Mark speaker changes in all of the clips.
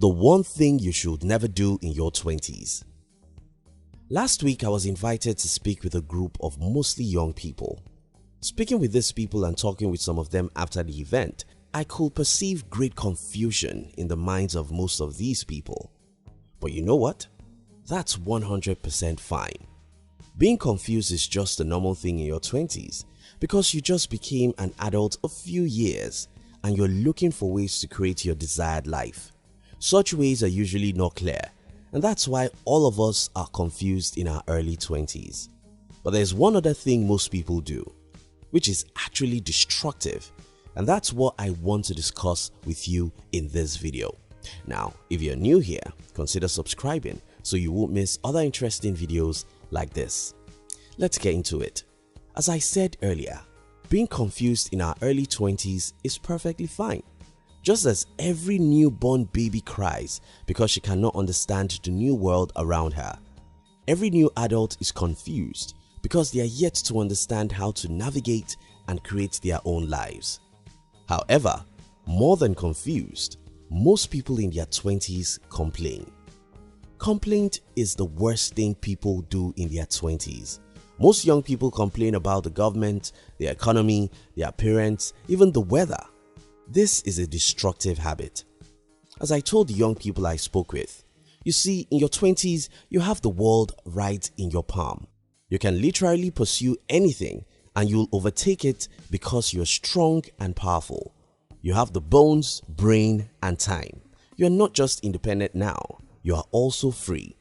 Speaker 1: The one thing you should never do in your 20s. Last week, I was invited to speak with a group of mostly young people. Speaking with these people and talking with some of them after the event, I could perceive great confusion in the minds of most of these people. But you know what? That's 100% fine. Being confused is just a normal thing in your 20s because you just became an adult a few years and you're looking for ways to create your desired life. Such ways are usually not clear, and that's why all of us are confused in our early 20s. But there's one other thing most people do, which is actually destructive, and that's what I want to discuss with you in this video. Now, if you're new here, consider subscribing so you won't miss other interesting videos like this. Let's get into it. As I said earlier, being confused in our early 20s is perfectly fine. Just as every newborn baby cries because she cannot understand the new world around her, every new adult is confused because they are yet to understand how to navigate and create their own lives. However, more than confused, most people in their 20s complain. Complaint is the worst thing people do in their 20s. Most young people complain about the government, the economy, their parents, even the weather. This is a destructive habit. As I told the young people I spoke with, you see, in your 20s, you have the world right in your palm. You can literally pursue anything and you'll overtake it because you're strong and powerful. You have the bones, brain, and time. You're not just independent now, you are also free.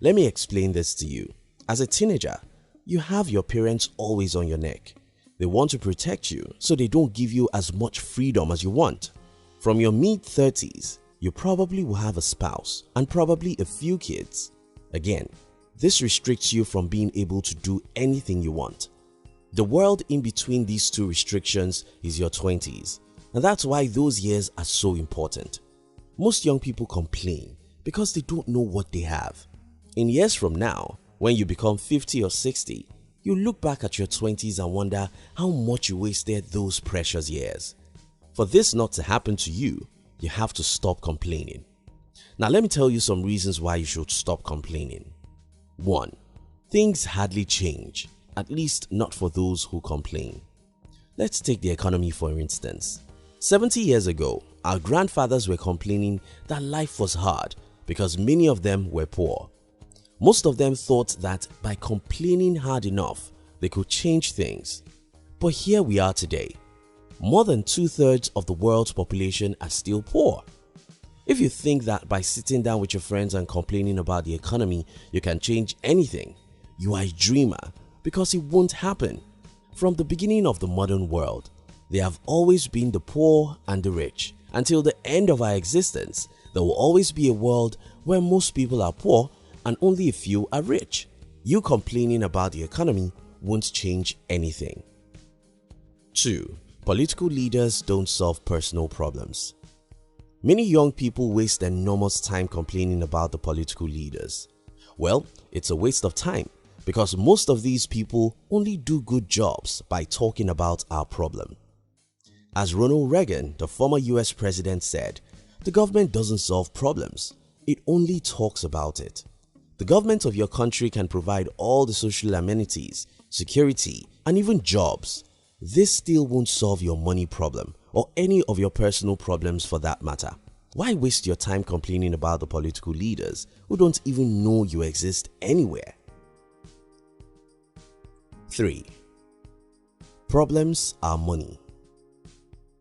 Speaker 1: Let me explain this to you. As a teenager, you have your parents always on your neck. They want to protect you so they don't give you as much freedom as you want. From your mid-30s, you probably will have a spouse and probably a few kids. Again, this restricts you from being able to do anything you want. The world in between these two restrictions is your 20s, and that's why those years are so important. Most young people complain because they don't know what they have. In years from now, when you become 50 or 60, you look back at your 20s and wonder how much you wasted those precious years. For this not to happen to you, you have to stop complaining. Now let me tell you some reasons why you should stop complaining. 1. Things hardly change, at least not for those who complain. Let's take the economy for instance. 70 years ago, our grandfathers were complaining that life was hard because many of them were poor. Most of them thought that by complaining hard enough, they could change things. But here we are today. More than 2/3 of the world's population are still poor. If you think that by sitting down with your friends and complaining about the economy, you can change anything, you are a dreamer because it won't happen. From the beginning of the modern world, there have always been the poor and the rich. Until the end of our existence, there will always be a world where most people are poor and only a few are rich. You complaining about the economy won't change anything. 2. Political leaders don't solve personal problems. Many young people waste enormous time complaining about the political leaders. Well, it's a waste of time because most of these people only do good jobs by talking about our problem. As Ronald Reagan, the former US president, said, the government doesn't solve problems, it only talks about it. The government of your country can provide all the social amenities, security, and even jobs. This still won't solve your money problem or any of your personal problems for that matter. Why waste your time complaining about the political leaders who don't even know you exist anywhere? 3. Problems are money.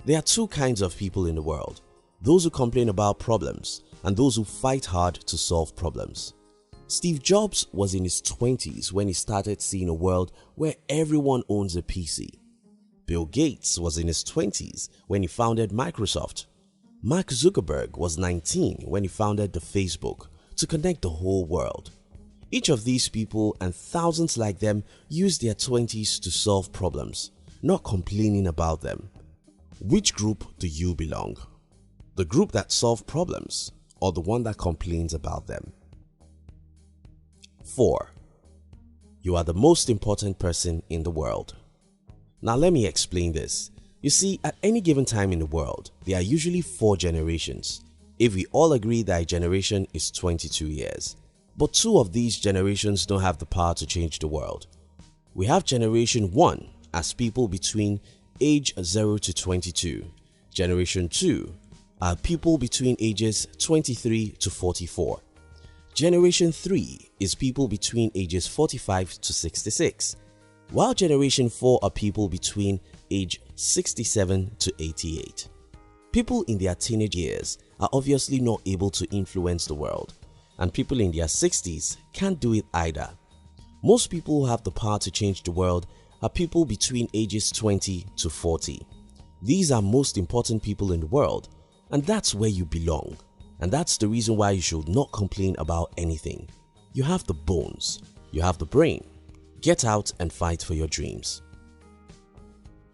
Speaker 1: There are two kinds of people in the world, those who complain about problems and those who fight hard to solve problems. Steve Jobs was in his 20s when he started seeing a world where everyone owns a PC. Bill Gates was in his 20s when he founded Microsoft. Mark Zuckerberg was 19 when he founded the Facebook to connect the whole world. Each of these people and thousands like them used their 20s to solve problems, not complaining about them. Which group do you belong? The group that solves problems or the one that complains about them? 4. You are the most important person in the world. Now let me explain this. You see, at any given time in the world, there are usually 4 generations. if we all agree that a generation is 22 years. But two of these generations don't have the power to change the world. We have Generation 1 as people between age 0 to 22. Generation 2 are people between ages 23 to 44. Generation 3 is people between ages 45 to 66, while Generation 4 are people between age 67 to 88. People in their teenage years are obviously not able to influence the world, and people in their 60s can't do it either. Most people who have the power to change the world are people between ages 20 to 40. These are most important people in the world, and that's where you belong. And that's the reason why you should not complain about anything. You have the bones, you have the brain. Get out and fight for your dreams.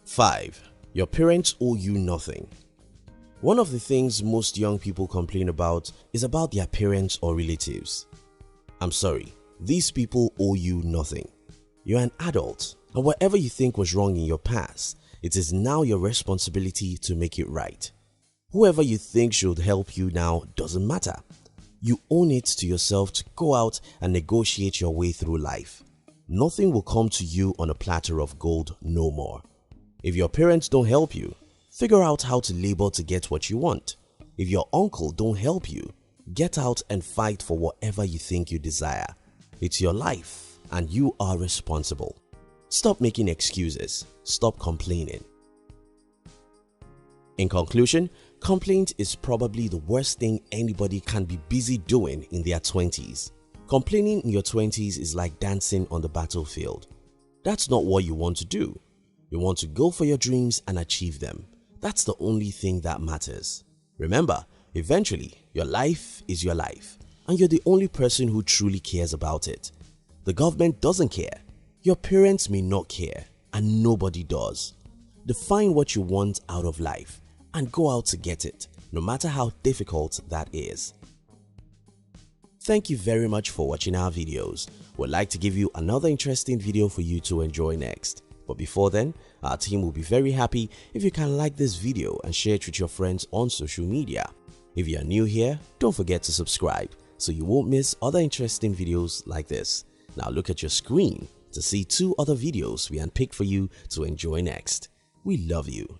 Speaker 1: 5. Your parents owe you nothing. One of the things most young people complain about is about their parents or relatives. I'm sorry, these people owe you nothing. You're an adult, and whatever you think was wrong in your past, it is now your responsibility to make it right. Whoever you think should help you now doesn't matter. You own it to yourself to go out and negotiate your way through life. Nothing will come to you on a platter of gold no more. If your parents don't help you, figure out how to labor to get what you want. If your uncle don't help you, get out and fight for whatever you think you desire. It's your life and you are responsible. Stop making excuses. Stop complaining. In conclusion, complaint is probably the worst thing anybody can be busy doing in their 20s. Complaining in your 20s is like dancing on the battlefield. That's not what you want to do. You want to go for your dreams and achieve them. That's the only thing that matters. Remember, eventually, your life is your life, and you're the only person who truly cares about it. The government doesn't care. Your parents may not care, and nobody does. Define what you want out of life and go out to get it, no matter how difficult that is. Thank you very much for watching our videos. We'd like to give you another interesting video for you to enjoy next. But before then, our team will be very happy if you can like this video and share it with your friends on social media. If you are new here, don't forget to subscribe so you won't miss other interesting videos like this. Now look at your screen to see 2 other videos we handpicked for you to enjoy next. We love you.